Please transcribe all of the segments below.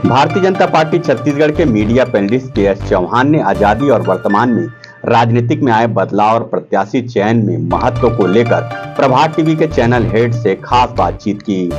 Bharatiya Janata party Chhattisgarh के media panelist के S Chauhan ने आजादी और वर्तमान में राजनीतिक में आए बदलाव और प्रत्याशी चयन में महत्व को लेकर प्रभात टीवी के चैनल हेड से खास बातचीत की।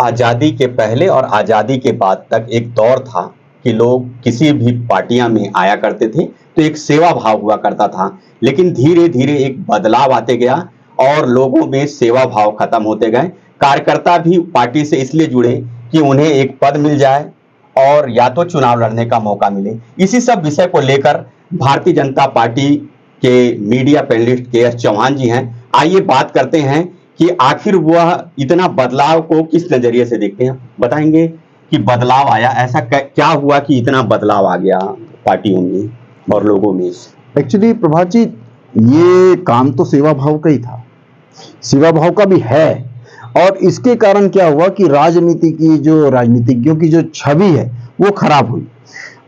आजादी के पहले और आजादी के बाद तक एक दौर था कि लोग किसी भी पार्टियां में आया करते थे तो एक सेवा भाव हुआ करता था, लेकिन धीरे धीरे एक बदलाव आते गया और लोगों में सेवा भाव खत्म होते गए। कार्यकर्ता भी पार्टी से इसलिए जुड़े कि उन्हें एक पद मिल जाए और या तो चुनाव लड़ने का मौका मिले। इसी सब विषय को लेकर भारतीय जनता पार्टी के मीडिया पैनलिस्ट के एस चौहान जी हैं। आइए बात करते हैं कि आखिर वह इतना बदलाव को किस नजरिए से देखते हैं। बताएंगे कि बदलाव आया, ऐसा क्या हुआ कि इतना बदलाव आ गया पार्टियों में और लोगों में। एक्चुअली प्रभात जी, ये काम तो सेवा भाव का ही था, सेवा भाव का भी है। और इसके कारण क्या हुआ कि राजनीति की जो राजनीतिज्ञों की जो छवि है वो खराब हुई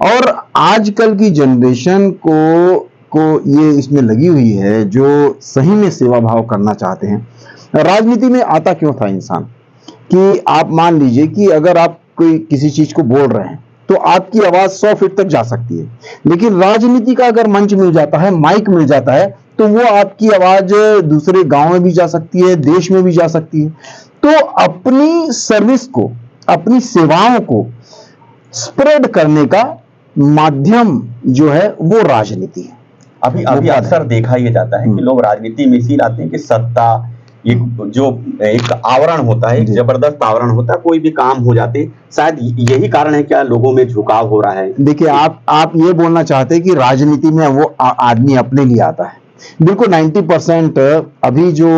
और आजकल की जनरेशन को ये इसमें लगी हुई है जो सही में सेवा भाव करना चाहते हैं। राजनीति में आता क्यों था इंसान कि आप मान लीजिए कि अगर आप कोई किसी चीज को बोल रहे हैं तो आपकी आवाज 100 फीट तक जा सकती है, लेकिन राजनीति का अगर मंच मिल जाता है, माइक मिल जाता है, तो वो आपकी आवाज दूसरे गांव में भी जा सकती है, देश में भी जा सकती है। तो अपनी सर्विस को, अपनी सेवाओं को स्प्रेड करने का माध्यम जो है वो राजनीति है। अभी अक्सर देखा यह जाता है कि लोग राजनीति में इसीलिए आते हैं कि सत्ता, एक आवरण होता है, एक जबरदस्त आवरण होता है, कोई भी काम हो जाते। शायद यही कारण है क्या लोगों में झुकाव हो रहा है। देखिए, आप ये बोलना चाहते हैं कि राजनीति में वो आदमी अपने लिए आता है। बिल्कुल 90% अभी जो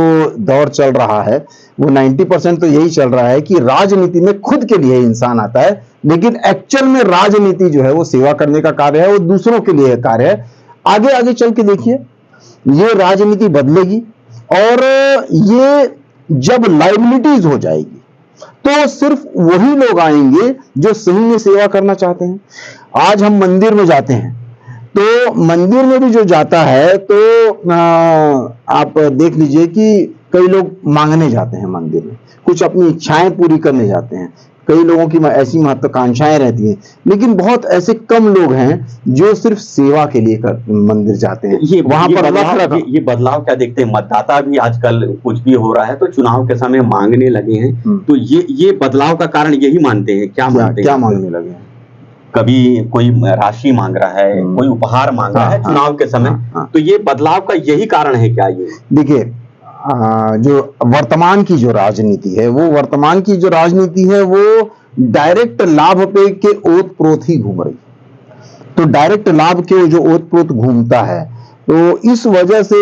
दौर चल रहा है वो 90% तो यही चल रहा है कि राजनीति में खुद के लिए इंसान आता है, लेकिन एक्चुअल में राजनीति जो है वो सेवा करने का कार्य है, वो दूसरों के लिए कार्य है। आगे आगे चल के देखिए, ये राजनीति बदलेगी और ये जब लाइबिलिटीज हो जाएगी तो सिर्फ वही लोग आएंगे जो सही में सेवा करना चाहते हैं। आज हम मंदिर में जाते हैं तो मंदिर में भी जो जाता है तो आप देख लीजिए कि कई लोग मांगने जाते हैं मंदिर में, कुछ अपनी इच्छाएं पूरी करने जाते हैं, कई लोगों की ऐसी महत्वाकांक्षाएं रहती हैं, लेकिन बहुत ऐसे कम लोग हैं जो सिर्फ सेवा के लिए मंदिर जाते हैं। ये बदलाव क्या देखते हैं? मतदाता भी आजकल कुछ भी हो रहा है तो चुनाव के समय मांगने लगे हैं, तो ये बदलाव का कारण यही मानते हैं। क्या मांगने लगे हैं? कभी कोई राशि मांग रहा है, कोई उपहार मांग रहा है चुनाव के समय, तो ये बदलाव का यही कारण है क्या? ये देखिए, जो वर्तमान की जो राजनीति है वो डायरेक्ट लाभ पे के ओत प्रोत ही घूम रही। तो डायरेक्ट लाभ के जो ओत प्रोत घूमता है, तो इस वजह से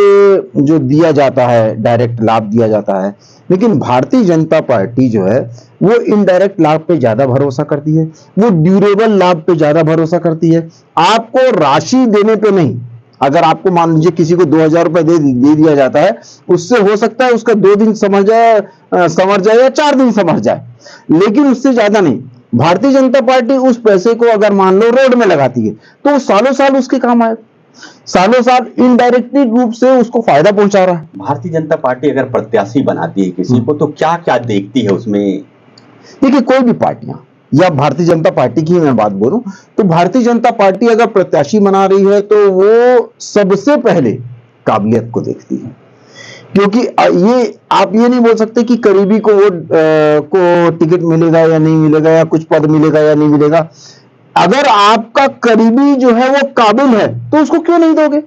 जो दिया जाता है, डायरेक्ट लाभ दिया जाता है। लेकिन भारतीय जनता पार्टी जो है वो इनडायरेक्ट लाभ पे ज्यादा भरोसा करती है, वो ड्यूरेबल लाभ पे ज्यादा भरोसा करती है। आपको राशि देने पे नहीं, अगर आपको मान लीजिए किसी को 2000 रुपए दे दिया जाता है, उससे हो सकता है उसका 2 दिन समझ जाए या 4 दिन समझ जाए, लेकिन उससे ज्यादा नहीं। भारतीय जनता पार्टी उस पैसे को अगर मान लो रोड में लगाती है तो सालों साल उसके काम आए, सालों साल इनडायरेक्टली रूप से उसको फायदा पहुंचा रहा है। भारतीय जनता पार्टी अगर प्रत्याशी बनाती है किसी को तो क्या क्या देखती है उसमें? देखिए, कोई भी पार्टियां, या भारतीय जनता पार्टी की मैं बात बोलूं तो भारतीय जनता पार्टी अगर प्रत्याशी बना रही है तो वो सबसे पहले काबिलियत को देखती है, क्योंकि ये आप ये नहीं बोल सकते कि करीबी को को टिकट मिलेगा या नहीं मिलेगा, या कुछ पद मिलेगा या नहीं मिलेगा। अगर आपका करीबी जो है वो काबिल है तो उसको क्यों नहीं दोगे?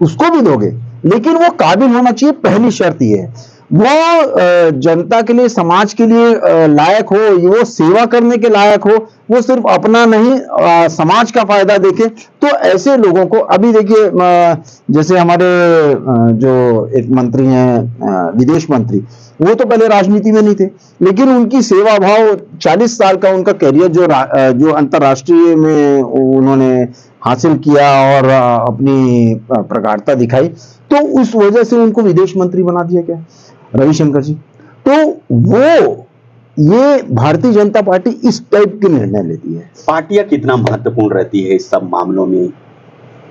उसको भी दोगे, लेकिन वो काबिल होना चाहिए। पहली शर्त ये है वो जनता के लिए, समाज के लिए लायक हो, वो सेवा करने के लायक हो, वो सिर्फ अपना नहीं समाज का फायदा देखे। तो ऐसे लोगों को, अभी देखिए जैसे हमारे जो एक मंत्री हैं, विदेश मंत्री, वो तो पहले राजनीति में नहीं थे, लेकिन उनकी सेवा भाव 40 साल का उनका कैरियर जो अंतर्राष्ट्रीय में उन्होंने हासिल किया और अपनी प्रगाढ़ता दिखाई, तो उस वजह से उनको विदेश मंत्री बना दिया गया, रविशंकर जी। तो ये भारतीय जनता पार्टी इस टाइप के निर्णय लेती है। पार्टियां कितना महत्वपूर्ण रहती है इस सब मामलों में?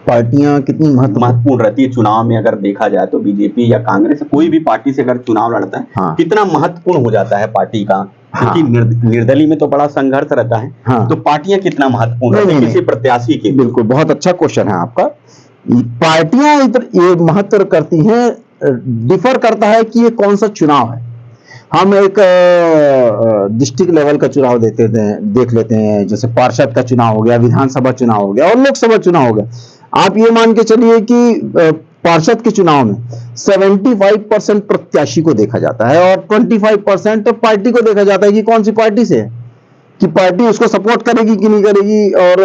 पार्टियां कितनी महत्वपूर्ण रहती है चुनाव में? अगर देखा जाए तो बीजेपी या कांग्रेस, कोई भी पार्टी से अगर चुनाव लड़ता है, कितना महत्वपूर्ण हो जाता है पार्टी का क्योंकि हाँ। निर्दलीय में तो बड़ा संघर्ष रहता है। हाँ। तो पार्टियां कितना महत्वपूर्ण नहीं, है नहीं, किसी नहीं। प्रत्याशी के लिए? बिल्कुल, बहुत अच्छा क्वेश्चन है आपका। पार्टियां इधर ये महत्व करती हैं, डिफर करता है कि ये कौन सा चुनाव है। हम एक डिस्ट्रिक्ट लेवल का चुनाव देख लेते हैं, जैसे पार्षद का चुनाव हो गया, विधानसभा चुनाव हो गया और लोकसभा चुनाव हो गया। आप ये मान के चलिए कि पार्षद के चुनाव में 75% प्रत्याशी को देखा जाता है और 25% पार्टी को देखा जाता है कि कौन सी पार्टी से है, कि पार्टी उसको सपोर्ट करेगी कि नहीं करेगी, और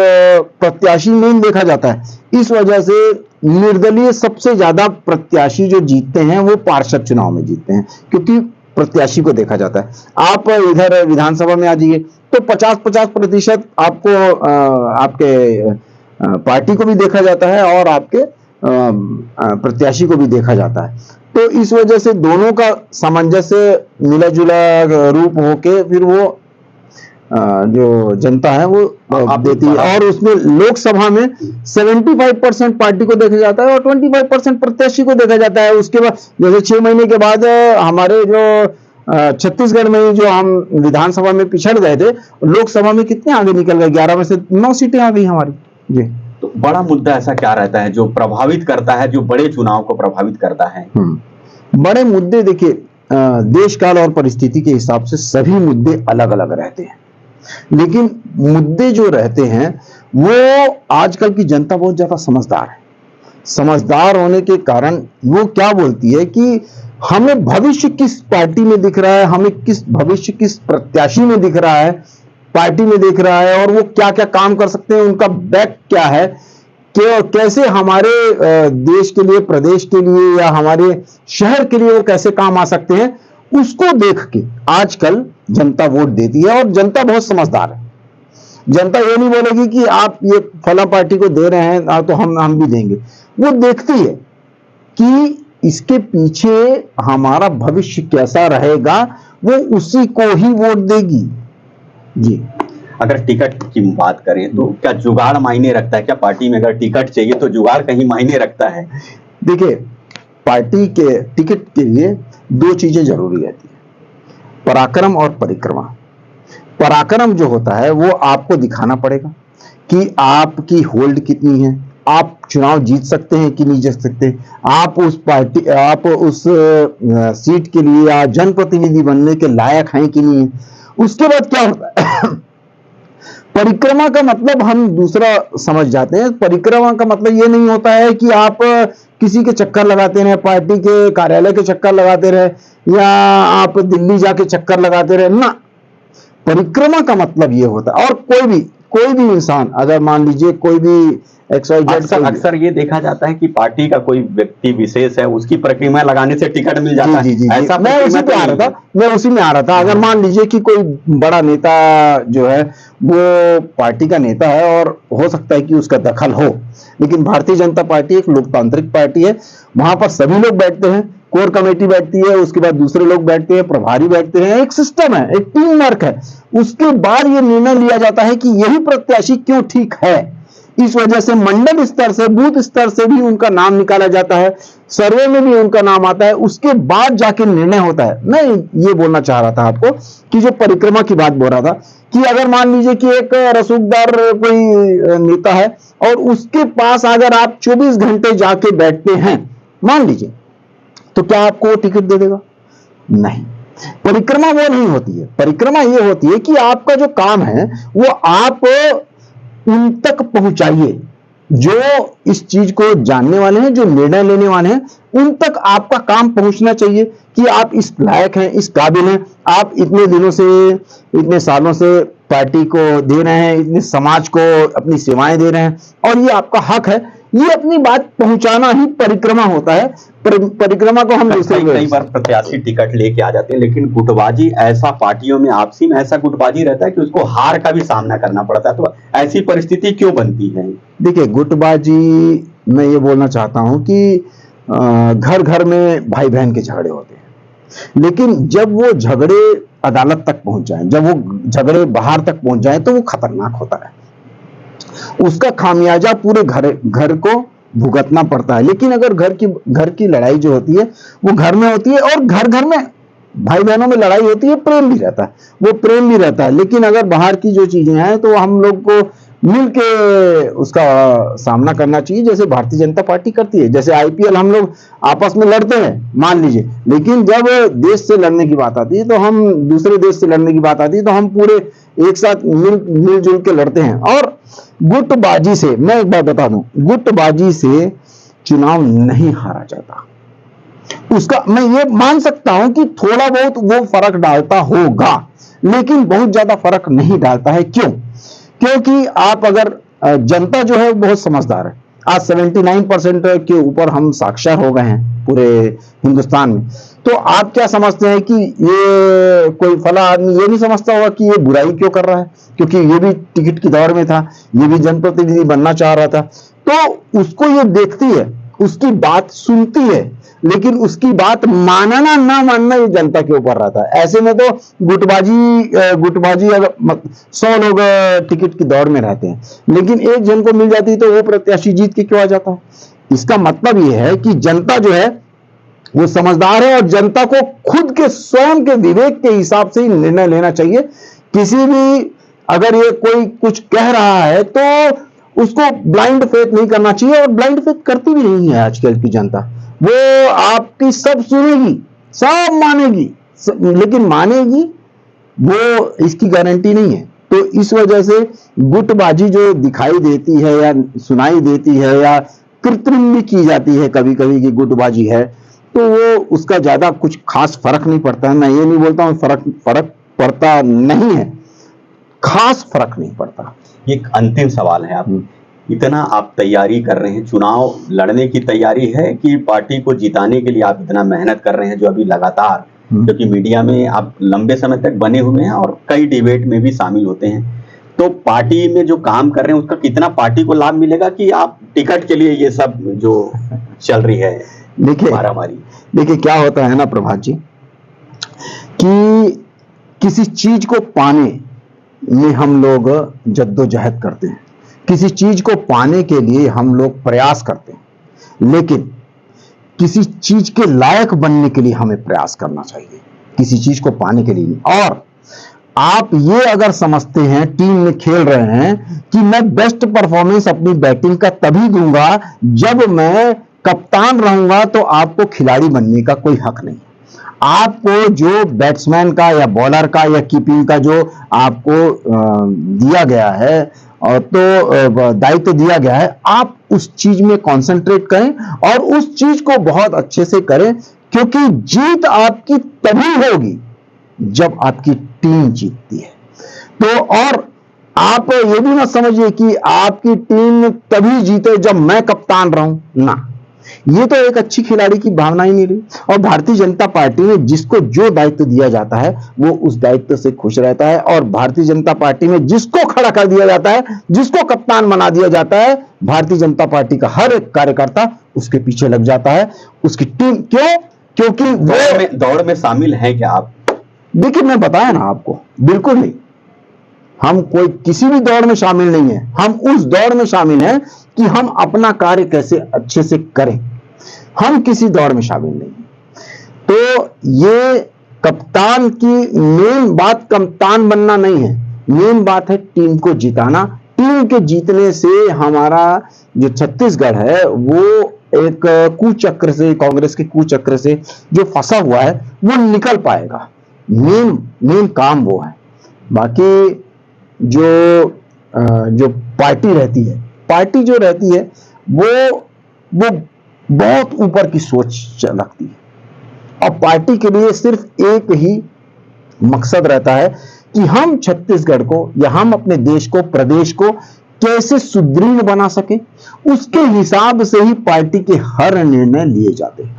प्रत्याशी नहीं देखा जाता है। इस वजह से निर्दलीय सबसे ज्यादा प्रत्याशी जो जीतते हैं वो पार्षद चुनाव में जीतते हैं, क्योंकि प्रत्याशी को देखा जाता है। आप इधर विधानसभा में आ जाइए तो 50-50% आपको आपके पार्टी को भी देखा जाता है और आपके प्रत्याशी को भी देखा जाता है। तो इस वजह से दोनों का सामंजस्य मिला जुला रूप होके फिर वो जो जनता है वो देती है। और उसमें लोकसभा में 75% पार्टी को देखा जाता है और 25% प्रत्याशी को देखा जाता है। उसके बाद जैसे 6 महीने के बाद हमारे जो छत्तीसगढ़ में जो हम विधानसभा में पिछड़ गए थे, लोकसभा में कितने आगे निकल गए, 11 में से 9 सीटें आ गई हमारी। जी। तो बड़ा मुद्दा ऐसा क्या रहता है जो प्रभावित करता है, जो बड़े चुनाव को प्रभावित करता है? बड़े मुद्दे देखिए, देश काल और परिस्थिति के हिसाब से सभी मुद्दे अलग अलग रहते हैं, लेकिन मुद्दे जो रहते हैं वो आजकल की जनता बहुत ज्यादा समझदार है। समझदार होने के कारण वो क्या बोलती है कि हमें भविष्य किस पार्टी में दिख रहा है, हमें भविष्य किस प्रत्याशी में दिख रहा है, पार्टी में दिख रहा है, और वो क्या क्या काम कर सकते हैं, उनका बैक क्या है, कैसे हमारे देश के लिए, प्रदेश के लिए या हमारे शहर के लिए वो कैसे काम आ सकते हैं, उसको देख के आजकल जनता वोट देती है। और जनता बहुत समझदार है। जनता ये नहीं बोलेगी कि आप ये फला पार्टी को दे रहे हैं तो हम भी देंगे। वो देखती है कि इसके पीछे हमारा भविष्य कैसा रहेगा, वो उसी को ही वोट देगी। जी। अगर टिकट की बात करें तो क्या जुगाड़ मायने रखता है? क्या पार्टी में अगर टिकट चाहिए तो जुगाड़ कहीं मायने रखता है? देखिए, पार्टी के टिकट के लिए 2 चीजें जरूरी रहती है, पराक्रम और परिक्रमा। पराक्रम जो होता है वो आपको दिखाना पड़ेगा कि आपकी होल्ड कितनी है, आप चुनाव जीत सकते हैं कि नहीं जीत सकते, आप उस सीट के लिए या जनप्रतिनिधि बनने के लायक हैं कि नहीं है। उसके बाद क्या होता है परिक्रमा का मतलब हम दूसरा समझ जाते हैं। परिक्रमा का मतलब ये नहीं होता है कि आप किसी के चक्कर लगाते रहे, पार्टी के कार्यालय के चक्कर लगाते रहे, या आप दिल्ली जाके चक्कर लगाते रहे ना। परिक्रमा का मतलब ये होता है। और कोई भी इंसान, अगर मान लीजिए कोई भी अक्सर ये देखा जाता है कि पार्टी का कोई व्यक्ति विशेष है, उसकी परिक्रमा लगाने से टिकट मिल जाता है। ऐसा मैं उसी पे आ रहा था। अगर मान लीजिए कि कोई बड़ा नेता जो है वो पार्टी का नेता है और हो सकता है कि उसका दखल हो, लेकिन भारतीय जनता पार्टी एक लोकतांत्रिक पार्टी है। वहां पर सभी लोग बैठते हैं, कोर कमेटी बैठती है, उसके बाद दूसरे लोग बैठते हैं, प्रभारी बैठते हैं, एक सिस्टम है, एक टीम वर्क है। उसके बाद ये निर्णय लिया जाता है कि यही प्रत्याशी क्यों ठीक है। इस वजह से मंडल स्तर से, बूथ स्तर से भी उनका नाम निकाला जाता है, सर्वे में भी उनका नाम आता है, उसके बाद जाके निर्णय होता है। मैं ये बोलना चाह रहा था आपको कि जो परिक्रमा की बात बोल रहा था कि अगर मान लीजिए कि एक रसूखदार कोई नेता है और उसके पास अगर आप 24 घंटे जाके बैठते हैं, मान लीजिए, तो क्या आपको टिकट दे देगा? नहीं। परिक्रमा वो नहीं होती है। परिक्रमा ये होती है कि आपका जो काम है वो आप उन तक पहुंचाइए जो इस चीज को जानने वाले हैं, जो निर्णय लेने वाले हैं, उन तक आपका काम पहुंचना चाहिए कि आप इस लायक हैं, इस काबिल हैं, आप इतने दिनों से, इतने सालों से पार्टी को दे रहे हैं, इतने समाज को अपनी सेवाएं दे रहे हैं और ये आपका हक है। ये अपनी बात पहुंचाना ही परिक्रमा होता है। परिक्रमा को हम कई बार प्रत्याशी टिकट लेके आ जाते हैं, लेकिन गुटबाजी ऐसा, पार्टियों में आपसी में ऐसा गुटबाजी रहता है कि उसको हार का भी सामना करना पड़ता है। तो ऐसी परिस्थिति क्यों बनती है? देखिए, गुटबाजी, मैं ये बोलना चाहता हूं कि घर घर में भाई बहन के झगड़े होते हैं, लेकिन जब वो झगड़े अदालत तक पहुंच जाए, जब वो झगड़े बाहर तक पहुंच जाए, तो वो खतरनाक होता है। उसका खामियाजा पूरे घर को भुगतना पड़ता है। लेकिन अगर घर की लड़ाई जो होती है वो घर में होती है और घर घर में भाई बहनों में लड़ाई होती है, प्रेम भी रहता है, वो प्रेम भी रहता है। लेकिन अगर बाहर की जो चीजें हैं तो हम लोग को मिलके उसका सामना करना चाहिए, जैसे भारतीय जनता पार्टी करती है। जैसे आईपीएल हम लोग आपस में लड़ते हैं मान लीजिए, लेकिन जब देश से लड़ने की बात आती है तो हम दूसरे देश से लड़ने की बात आती है तो हम पूरे एक साथ मिलजुल के लड़ते हैं। और गुटबाजी से, मैं एक बात बता दूं, गुटबाजी से चुनाव नहीं हारा जाता। उसका मैं ये मान सकता हूं कि थोड़ा बहुत वो फर्क डालता होगा, लेकिन बहुत ज्यादा फर्क नहीं डालता है। क्यों? क्योंकि आप अगर जनता जो है बहुत समझदार है। आज 79% के ऊपर हम साक्षर हो गए हैं पूरे हिंदुस्तान में। तो आप क्या समझते हैं कि ये कोई फला आदमी ये नहीं समझता होगा कि ये बुराई क्यों कर रहा है, क्योंकि ये भी टिकट की दौड़ में था, ये भी जनप्रतिनिधि बनना चाह रहा था। तो उसको ये देखती है, उसकी बात सुनती है, लेकिन उसकी बात मानना ना मानना ये जनता के ऊपर रहता है। ऐसे में तो गुटबाजी अगर 100 लोग टिकट की दौड़ में रहते हैं, लेकिन एक जन को मिल जाती है तो वो प्रत्याशी जीत के क्यों आ जाता है। इसका मतलब ये है कि जनता जो है वो समझदार है, और जनता को खुद के स्वयं के विवेक के हिसाब से ही निर्णय लेना चाहिए। किसी भी अगर ये कोई कुछ कह रहा है तो उसको ब्लाइंड फेथ नहीं करना चाहिए, और ब्लाइंड फेथ करती भी नहीं है आजकल की जनता। वो आपकी सब सुनेगी, सब मानेगी, लेकिन मानेगी वो इसकी गारंटी नहीं है। तो इस वजह से गुटबाजी जो दिखाई देती है या सुनाई देती है या कृत्रिम भी की जाती है कभी कभी कि गुटबाजी है, तो वो उसका ज्यादा कुछ खास फर्क नहीं पड़ता है। मैं ये नहीं बोलता हूं फर्क पड़ता नहीं है, खास फर्क नहीं पड़ता। एक अंतिम सवाल है, आप इतना आप तैयारी कर रहे हैं, चुनाव लड़ने की तैयारी है कि पार्टी को जिताने के लिए आप इतना मेहनत कर रहे हैं जो अभी लगातार, क्योंकि मीडिया में आप लंबे समय तक बने हुए हैं और कई डिबेट में भी शामिल होते हैं, तो पार्टी में जो काम कर रहे हैं उसका कितना पार्टी को लाभ मिलेगा कि आप टिकट के लिए ये सब जो चल रही है मारामारी? देखिए क्या होता है ना प्रभात जी, कि किसी चीज को पाने में हम लोग जद्दोजहद करते हैं, किसी चीज को पाने के लिए हम लोग प्रयास करते हैं, लेकिन किसी चीज के लायक बनने के लिए हमें प्रयास करना चाहिए, किसी चीज को पाने के लिए। और आप ये अगर समझते हैं, टीम में खेल रहे हैं कि मैं बेस्ट परफॉर्मेंस अपनी बैटिंग का तभी दूंगा जब मैं कप्तान रहूंगा, तो आपको खिलाड़ी बनने का कोई हक नहीं। आपको जो बैट्समैन का या बॉलर का या कीपिंग का जो आपको दिया गया है और तो दायित्व दिया गया है, आप उस चीज में कंसंट्रेट करें और उस चीज को बहुत अच्छे से करें, क्योंकि जीत आपकी तभी होगी जब आपकी टीम जीतती है। तो और आप ये भी मत समझिए कि आपकी टीम तभी जीते जब मैं कप्तान रहूं, ना, ये तो एक अच्छी खिलाड़ी की भावना ही नहीं रही। और भारतीय जनता पार्टी में जिसको जो दायित्व दिया जाता है वो उस दायित्व से खुश रहता है, और भारतीय जनता पार्टी में जिसको खड़ा कर दिया जाता है, जिसको कप्तान बना दिया जाता है, भारतीय जनता पार्टी का हर एक कार्यकर्ता उसके पीछे लग जाता है, उसकी टीम। क्यों? क्योंकि वो दौड़ में शामिल है क्या आप? देखिए मैं बताया ना आपको, बिल्कुल नहीं, हम कोई किसी भी दौड़ में शामिल नहीं है। हम उस दौड़ में शामिल हैं कि हम अपना कार्य कैसे अच्छे से करें, हम किसी दौड़ में शामिल नहीं हैं। तो ये कप्तान की मेन बात कप्तान बनना नहीं है, मेन बात है टीम को जिताना। टीम के जीतने से हमारा जो छत्तीसगढ़ है वो एक कुचक्र से, कांग्रेस के कुचक्र से जो फंसा हुआ है वो निकल पाएगा। मेन काम वो है। बाकी जो पार्टी रहती है, पार्टी जो रहती है वो बहुत ऊपर की सोच रखती है, और पार्टी के लिए सिर्फ एक ही मकसद रहता है कि हम छत्तीसगढ़ को या हम अपने देश को, प्रदेश को कैसे सुदृढ़ बना सके, उसके हिसाब से ही पार्टी के हर निर्णय लिए जाते हैं।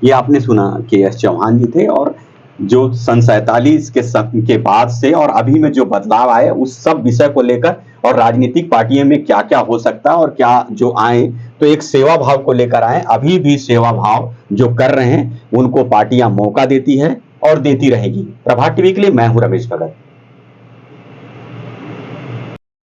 ये आपने सुना के.एस. चौहान जी थे, और जो सन 47 के बाद से और अभी में जो बदलाव आए उस सब विषय को लेकर, और राजनीतिक पार्टियों में क्या क्या हो सकता है और क्या जो आए, तो एक सेवा भाव को लेकर आए। अभी भी सेवा भाव जो कर रहे हैं उनको पार्टियां मौका देती है और देती रहेगी। प्रभात टीवी के लिए मैं हूं रमेश भगत।